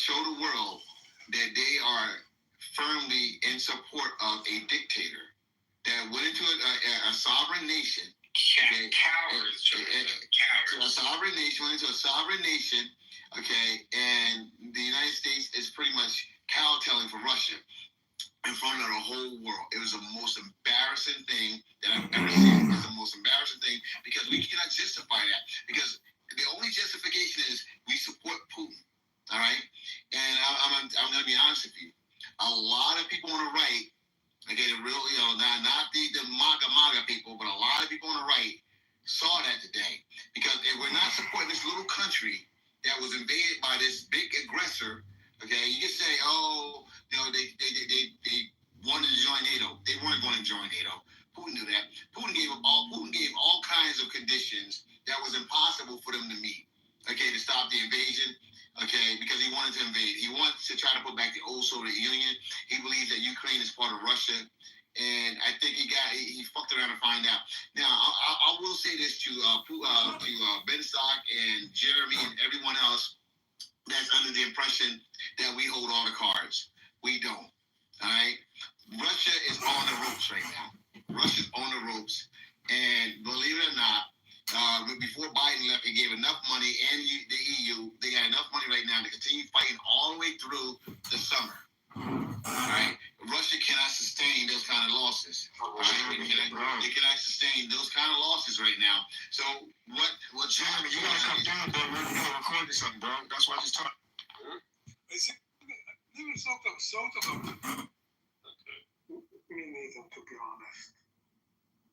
show the world that they are firmly in support of a dictator that went into a sovereign nation. Cowards. A sovereign nation, went into a sovereign nation, okay, and the United States is pretty much cowtelling for Russia in front of the whole world. It was the most embarrassing thing that I've ever seen. It's the most embarrassing thing because we cannot justify that. Because the only justification is we support Putin. All right? And I'm going to be honest with you. A lot of people on the right, okay, the real, not the MAGA people, but a lot of people on the right saw that today. Because if we're not supporting this little country that was invaded by this big aggressor, okay, you can say, they wanted to join NATO. They weren't going to join NATO. Putin knew that. Putin gave all kinds of conditions that was impossible for them to meet, okay, to stop the invasion, okay, because he wanted to invade. He wants to try to put back the old Soviet Union. He believes that Ukraine is part of Russia. And I think he fucked around to find out. Now, I will say this to Ben Stock and Jeremy and everyone else that's under the impression that we hold all the cards. We don't. All right? Russia is on the ropes right now. Russia's on the ropes. And believe it or not, before Biden left, he gave enough money, and the EU, they got enough money right now to continue fighting all the way through the summer. All right? Russia cannot sustain those kind of losses. All right? They cannot sustain those kind of losses right now. So what Jeremy, you gotta come down, bro. We're gonna record this something, bro. That's why I just talked. We need them to be honest.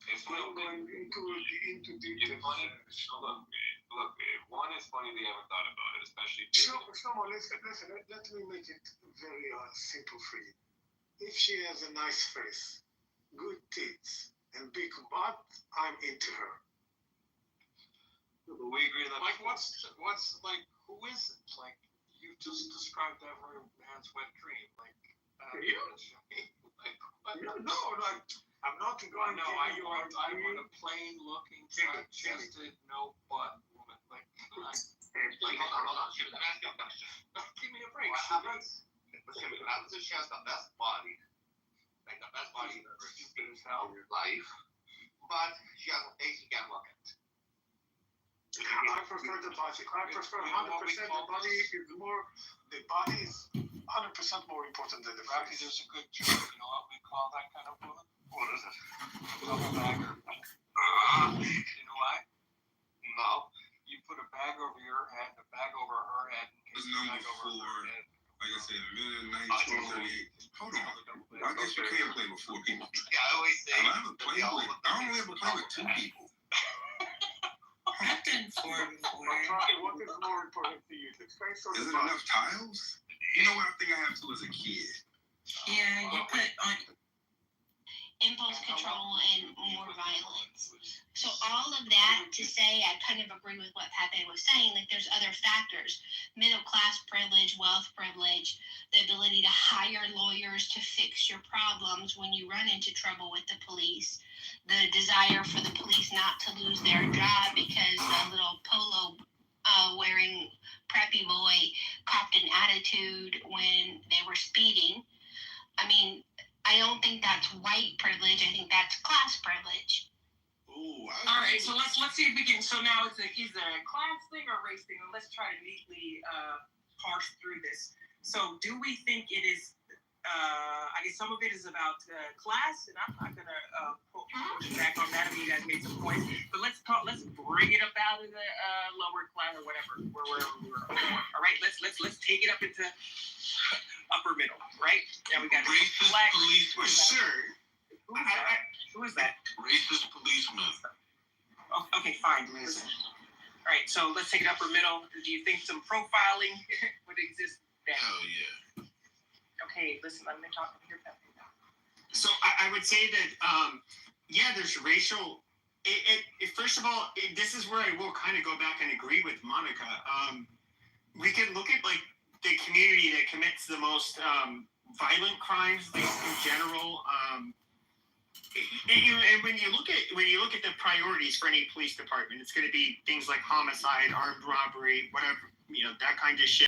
It's not going into details. Look, one is funny they haven't thought about it, especially. Someone, listen, let me make it very simple for you. If she has a nice face, good tits, and big butt, I'm into her. We agree that. Like, what's like? Who is it? Like, you just described every man's wet dream. Like, you? No, like, I'm not going. No, I want a plain-looking, flat-chested, no butt woman. Like, hold on. Give me a break. What happens if she has the best body, like the best body you've ever seen in your life, but she has a face you can't look at? I prefer the body. I prefer 100%. The body is 100% more important than the face. There's a good joke. You know what we call that kind of woman? What is it? Double bagger. You know why? No. You put a bag over your head, a bag over her head, in case It's the bag over number her 4. head. Like I said, a minute 1938. Hold on. I guess you can play with 4 people. Yeah, I always say. I only ever play with 2 people. I've done 4 before. What is more important to you, the face or the Is it body? enough tiles? You know what I think I have to as a kid? Yeah, you put on impulse control and more violence. So all of that to say, I kind of agree with what Pepe was saying, that there's other factors. Middle class privilege, wealth privilege, the ability to hire lawyers to fix your problems when you run into trouble with the police, the desire for the police not to lose their job because a little polo wearing preppy boy copped an attitude when they were speeding. I mean, I don't think that's white privilege. I think that's class privilege. Ooh, all right, so let's see if we can. So now is it a class thing or race thing? Let's try to neatly parse through this. So do we think it is? I guess some of it is about class, and I'm not gonna push back on that. I mean, you guys made some points, but let's bring it up out of the lower class or whatever, wherever we were. All right, let's take it up into upper middle, right? Yeah, we got racist black police for sure. Who is that? Racist policeman. Oh, okay, fine. Listen. All right, so let's take it upper middle. Do you think some profiling would exist there? Hell yeah. Okay, listen, let me talk here. So I would say that, there's racial. First of all, this is where I will kind of go back and agree with Monica. We can look at like the community that commits the most violent crimes, like in general. And when you look at the priorities for any police department, it's going to be things like homicide, armed robbery, whatever, that kind of shit.